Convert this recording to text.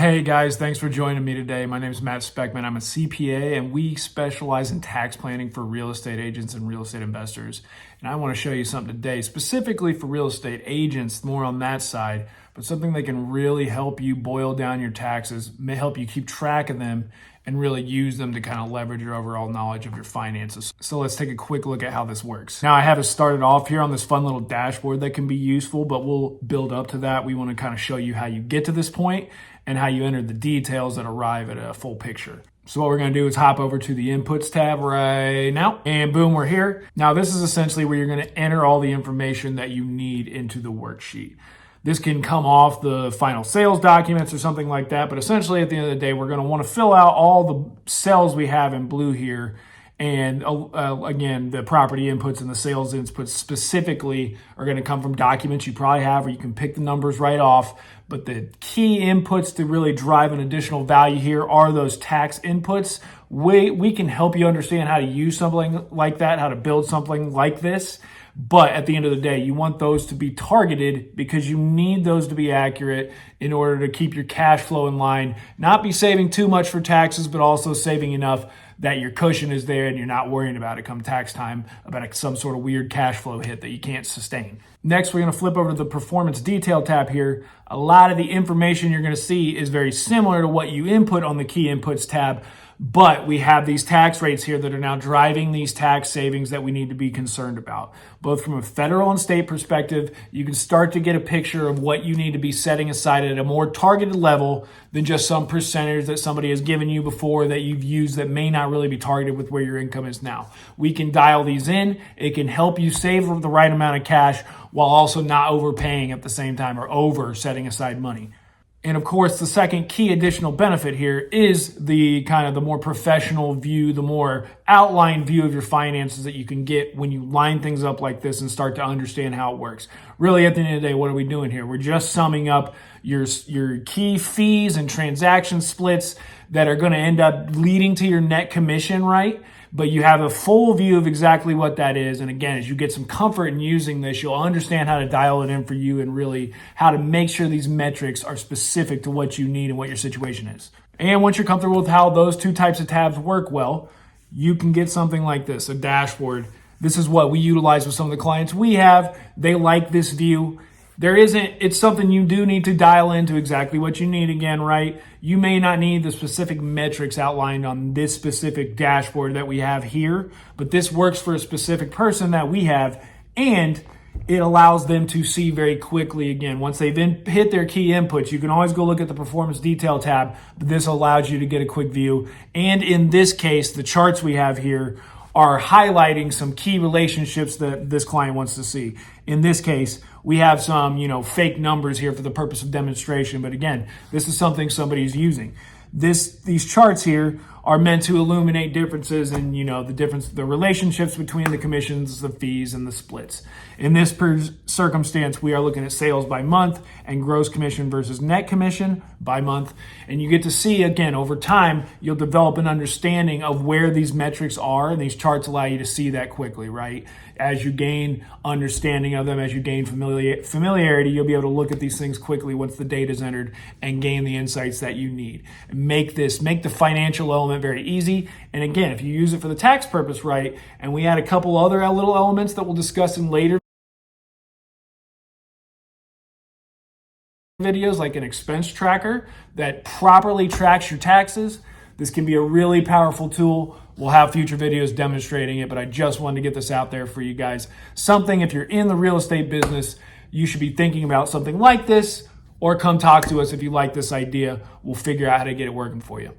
Hey guys, thanks for joining me today. My name is Matt Speckman. I'm a CPA and we specialize in tax planning for real estate agents and real estate investors. And I want to show you something today specifically for real estate agents, more on that side, but something that can really help you boil down your taxes, may help you keep track of them and really use them to kind of leverage your overall knowledge of your finances. So let's take a quick look at how this works. Now I have it started off here on this fun little dashboard that can be useful, but we'll build up to that. We want to kind of show you how you get to this point and how you enter the details that arrive at a full picture. So what we're going to do is hop over to the inputs tab right now, and boom, we're here. Now this is essentially where you're going to enter all the information that you need into the worksheet. This can come off the final sales documents or something like that, but essentially at the end of the day, we're going to want to fill out all the cells we have in blue here. And again, the property inputs and the sales inputs specifically are going to come from documents you probably have, or you can pick the numbers right off. But the key inputs to really drive an additional value here are those tax inputs. We can help you understand how to use something like that, how to build something like this. But at the end of the day, you want those to be targeted because you need those to be accurate in order to keep your cash flow in line, not be saving too much for taxes, but also saving enough that your cushion is there and you're not worrying about it come tax time, about some sort of weird cash flow hit that you can't sustain. Next, we're going to flip over to the performance detail tab here. A lot of the information you're going to see is very similar to what you input on the key inputs tab, but we have these tax rates here that are now driving these tax savings that we need to be concerned about. Both from a federal and state perspective, you can start to get a picture of what you need to be setting aside at a more targeted level than just some percentage that somebody has given you before that you've used that may not really be targeted with where your income is now. We can dial these in. It can help you save the right amount of cash while also not overpaying at the same time or over setting aside money. And of course, the second key additional benefit here is the kind of the more professional view, the more outlined view of your finances that you can get when you line things up like this and start to understand how it works. Really, at the end of the day, what are we doing here? We're just summing up your key fees and transaction splits that are going to end up leading to your net commission, right? But you have a full view of exactly what that is. And again, as you get some comfort in using this, you'll understand how to dial it in for you and really how to make sure these metrics are specific to what you need and what your situation is. And once you're comfortable with how those two types of tabs work well, you can get something like this, a dashboard. This is what we utilize with some of the clients we have. They like this view. It's something you do need to dial into exactly what you need again, right? You may not need the specific metrics outlined on this specific dashboard that we have here, but this works for a specific person that we have, and it allows them to see very quickly again. Once they've hit their key inputs, you can always go look at the performance detail tab, but this allows you to get a quick view. And in this case, the charts we have here are highlighting some key relationships that this client wants to see. In this case, we have some, fake numbers here for the purpose of demonstration. But again, this is something somebody's using. These charts here are meant to illuminate differences in, the relationships between the commissions, the fees, and the splits. In this circumstance, we are looking at sales by month and gross commission versus net commission by month. And you get to see, again, over time, you'll develop an understanding of where these metrics are, and these charts allow you to see that quickly, right? As you gain understanding of them, as you gain familiarity, you'll be able to look at these things quickly once the data is entered and gain the insights that you need. Make the financial element very easy. And again, if you use it for the tax purpose, right, and we add a couple other little elements that we'll discuss in later videos, like an expense tracker that properly tracks your taxes, this can be a really powerful tool. We'll have future videos demonstrating it, but I just wanted to get this out there for you guys. Something, if you're in the real estate business, you should be thinking about something like this, or come talk to us if you like this idea. We'll figure out how to get it working for you.